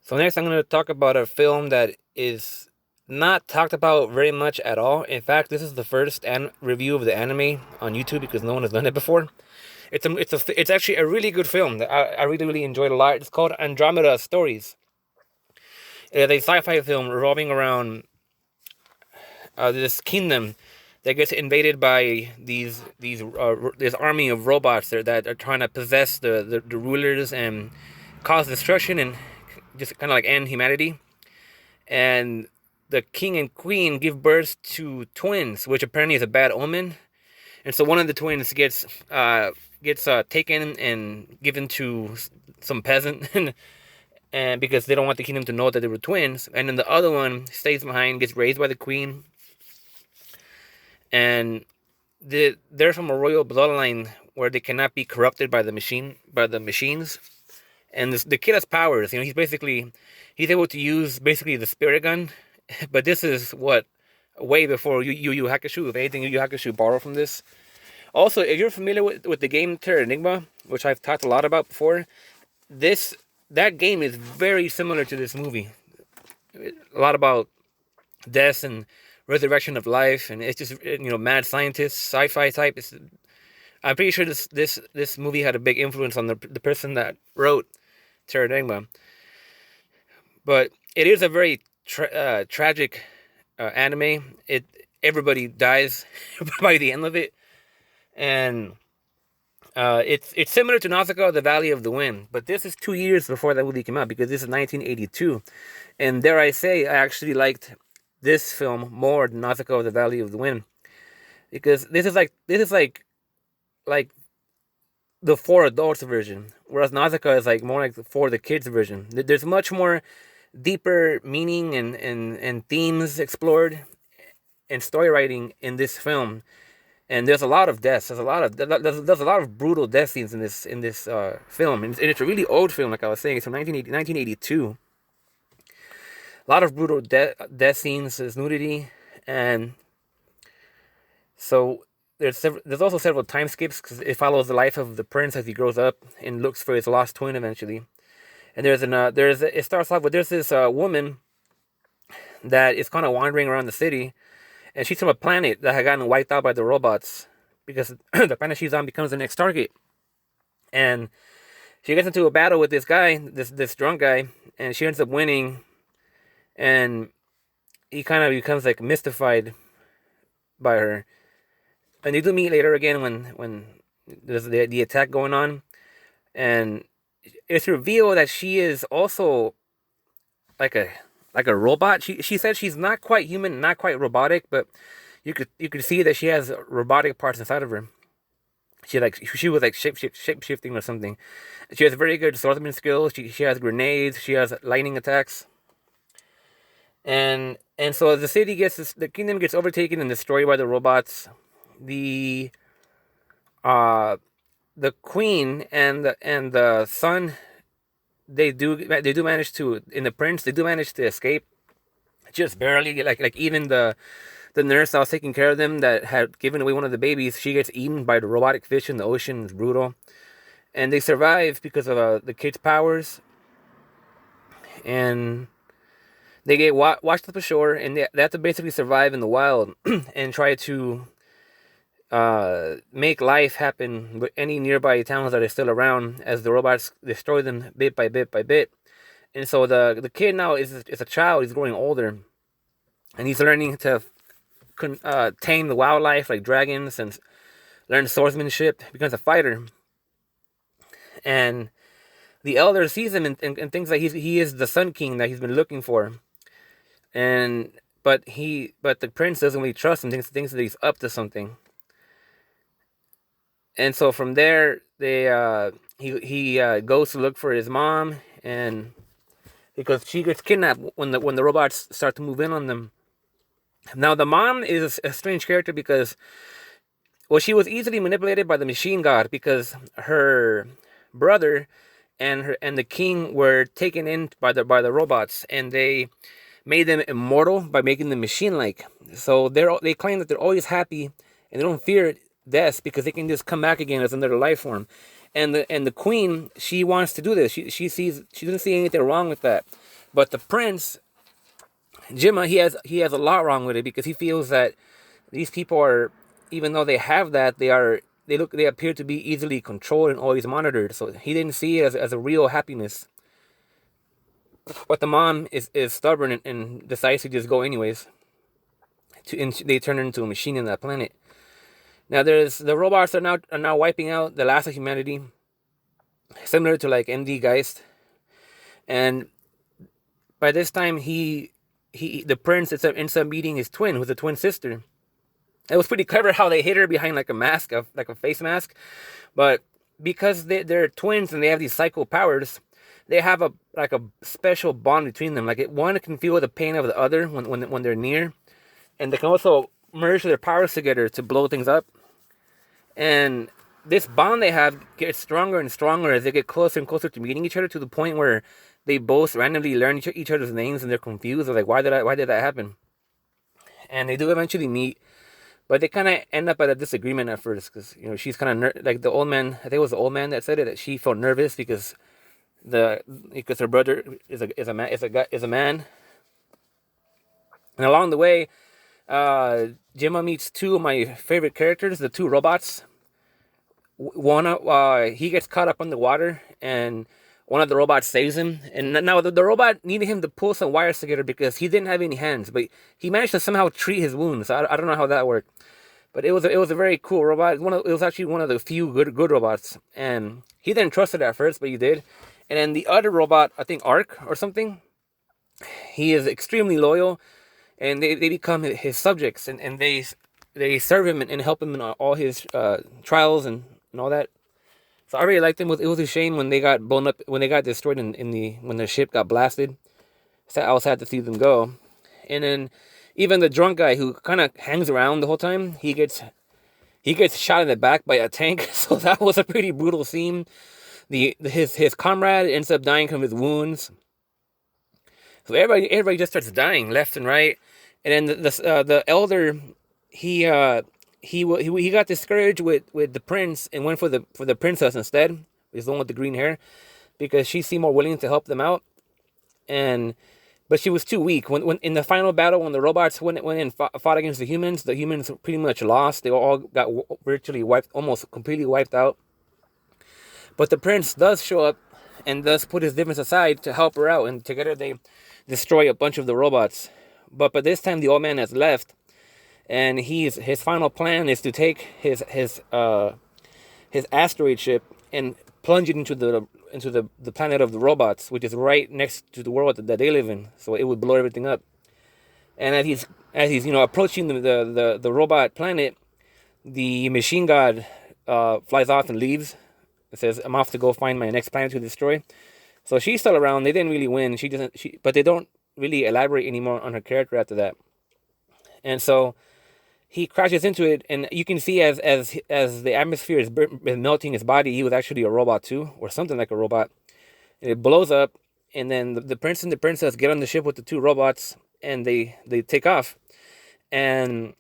So next I'm going to talk about a film that is not talked about very much at all. In fact, this is the first review of the anime on YouTube because no one has done it before. It's actually a really good film that I really enjoyed a lot. It's called Andromeda Stories. It's a sci-fi film revolving around this kingdom that gets invaded by this army of robots that are trying to possess the rulers and cause destruction and just kind of like end humanity. And the king and queen give birth to twins, which apparently is a bad omen. And so one of the twins gets taken and given to some peasant, and because they don't want the kingdom to know that they were twins. And then the other one stays behind, gets raised by the queen, and they're from a royal bloodline where they cannot be corrupted by the machines. And the kid has powers. He's able to use basically the spirit gun. But this is what way before Yu Hakusho. If anything, Yu Hakusho borrowed from this. Also, if you're familiar with the game Terra Enigma, which I've talked a lot about before, that game is very similar to this movie. A lot about death and resurrection of life, and it's just mad scientist sci-fi type. I'm pretty sure this movie had a big influence on the person that wrote Terra Enigma. But it is a very tragic anime. Everybody dies by the end of it, and it's similar to Nausicaa, The Valley of the Wind, but this is 2 years before that movie came out because this is 1982, and dare I say, I actually liked this film more than Nausicaa, The Valley of the Wind, because this is like the for adults version, whereas Nausicaa is like more like for the kids version. There's much more deeper meaning and themes explored and story writing in this film. And there's a lot of deaths. There's a lot of brutal death scenes in this film, and it's a really old film. Like I was saying, it's from 1982. A lot of brutal death scenes. There's nudity, and so there's also several time skips because it follows the life of the prince as he grows up and looks for his lost twin eventually. And it starts off with there's this woman that is kind of wandering around the city, and she's from a planet that had gotten wiped out by the robots because the planet she's on becomes the next target. And she gets into a battle with this guy, this drunk guy, and she ends up winning. And he kind of becomes like mystified by her. And they do meet later again when there's the attack going on, and it's revealed that she is also like a robot. She said she's not quite human, not quite robotic, but you could see that she has robotic parts inside of her. She was like shape shifting or something. She has very good swordsman skills. She has grenades. She has lightning attacks. And so the kingdom gets overtaken and destroyed by the robots. The the queen and the son, they do manage to, in the prince, they do manage to escape, just barely. Like even the nurse that was taking care of them that had given away one of the babies, she gets eaten by the robotic fish in the ocean. It's brutal, and they survive because of the kid's powers, and they get washed up ashore, and they have to basically survive in the wild and try to make life happen with any nearby towns that are still around as the robots destroy them bit by bit by bit. And so the kid now is a child. He's growing older, and he's learning to tame the wildlife like dragons and learn swordsmanship. He becomes a fighter, and the elder sees him and thinks that he is the Sun King that he's been looking for. And but the prince doesn't really trust him. Thinks that he's up to something. And so from there, he goes to look for his mom, and because she gets kidnapped when the robots start to move in on them. Now the mom is a strange character because, well, she was easily manipulated by the machine god because her brother and the king were taken in by the robots, and they made them immortal by making them machine-like. So they claim that they're always happy and they don't fear death because they can just come back again as another life form. And the queen, she wants to do this. She doesn't see anything wrong with that. But the prince, Jimma, he has a lot wrong with it because he feels that these people are, even though they have that, they appear to be easily controlled and always monitored. So he didn't see it as a real happiness. But the mom is stubborn and decides to just go anyways. And they turn her into a machine in that planet. Now there's the robots are now wiping out the last of humanity, similar to like MD Geist. And by this time the prince ends up meeting his twin, who's a twin sister. It was pretty clever how they hid her behind like a mask, like a face mask. But because they're twins and they have these psycho powers, they have a special bond between them. Like one can feel the pain of the other when they're near, and they can also merge their powers together to blow things up. And this bond they have gets stronger and stronger as they get closer and closer to meeting each other, to the point where they both randomly learn each other's names and they're confused. They're like, why did that happen? And they do eventually meet, but they kind of end up at a disagreement at first because she's kind of like the old man. I think it was the old man that said it, that she felt nervous because her brother is a man. And along the way, Gemma meets two of my favorite characters, the two robots. One, he gets caught up in the water, and one of the robots saves him. And now the robot needed him to pull some wires together because he didn't have any hands, but he managed to somehow treat his wounds. I don't know how that worked, but it was a very cool robot. It was actually one of the few good robots, and he didn't trust it at first, but he did. And then the other robot, I think Ark or something, he is extremely loyal, and they become his subjects, and they serve him and help him in all his trials and all that. So I really liked them. It was a shame when they got blown up, when they got destroyed when the ship got blasted. So I was sad to see them go. And then even the drunk guy who kind of hangs around the whole time, he gets shot in the back by a tank. So that was a pretty brutal scene. His comrade ends up dying from his wounds. So everybody just starts dying left and right. And then the elder, he got discouraged with the prince and went for the princess instead. He's the one with the green hair, because she seemed more willing to help them out. But she was too weak. When in the final battle, when the robots went in and fought against the humans pretty much lost. They all got virtually almost completely wiped out. But the prince does show up and does put his difference aside to help her out, and together they destroy a bunch of the robots. But this time the old man has left, and his final plan is to take his asteroid ship and plunge it into the planet of the robots, which is right next to the world that they live in. So it would blow everything up. And as he's approaching the robot planet, the machine god flies off and leaves. It says, "I'm off to go find my next planet to destroy." So she's still around. They didn't really win. But they don't really elaborate anymore on her character after that. And so he crashes into it, and you can see as the atmosphere is melting his body, he was actually a robot too, or something like a robot. And it blows up, and then the prince and the princess get on the ship with the two robots, and they take off. And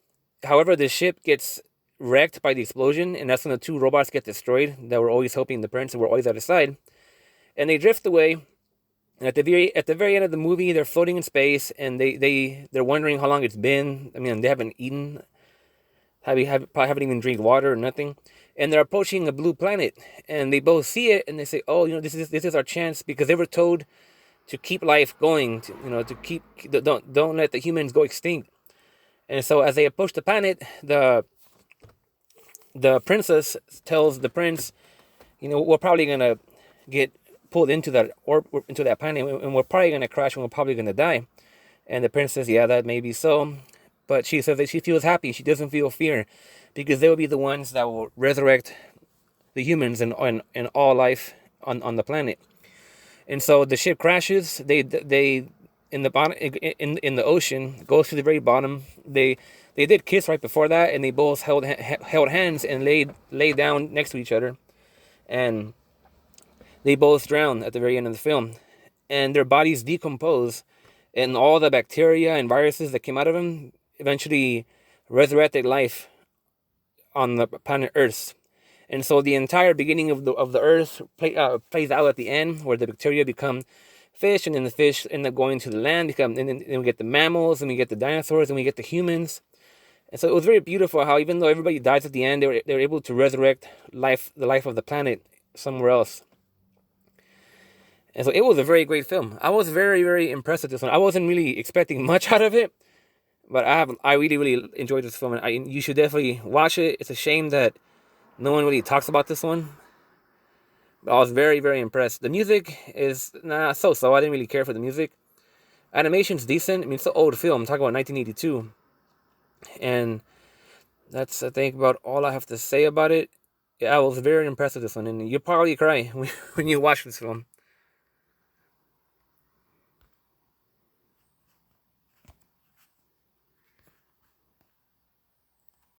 however, the ship gets wrecked by the explosion, and that's when the two robots get destroyed that were always helping the prince and were always at his side. And they drift away. And at the very end of the movie, they're floating in space, and they're wondering how long it's been. I mean, they haven't eaten, probably haven't even drank water or nothing. And they're approaching a blue planet, and they both see it, and they say, "Oh, this is our chance," because they were told to keep life going, don't let the humans go extinct. And so as they approach the planet, the princess tells the prince, we're probably gonna get pulled into that planet, and we're probably gonna crash, and we're probably gonna die. And the prince says, "Yeah, that may be so," but she says that she feels happy. She doesn't feel fear, because they will be the ones that will resurrect the humans and all life on the planet. And so the ship crashes. They in the bottom in the ocean, goes to the very bottom. They did kiss right before that, and they both held hands and laid down next to each other, and they both drown at the very end of the film. And their bodies decompose, and all the bacteria and viruses that came out of them eventually resurrected life on the planet Earth. And so the entire beginning of the Earth plays out at the end, where the bacteria become fish, and then the fish end up going to the land, and then we get the mammals, and we get the dinosaurs, and we get the humans. And so it was very beautiful how even though everybody dies at the end, they were able to resurrect the life of the planet somewhere else. And so it was a very great film. I was very, very impressed with this one. I wasn't really expecting much out of it, but I really, really enjoyed this film, and you should definitely watch it. It's a shame that no one really talks about this one. But I was very, very impressed. The music is so. I didn't really care for the music. Animation's decent. I mean, it's an old film. I'm talking about 1982, and that's I think about all I have to say about it. Yeah, I was very impressed with this one, and you'll probably cry when you watch this film.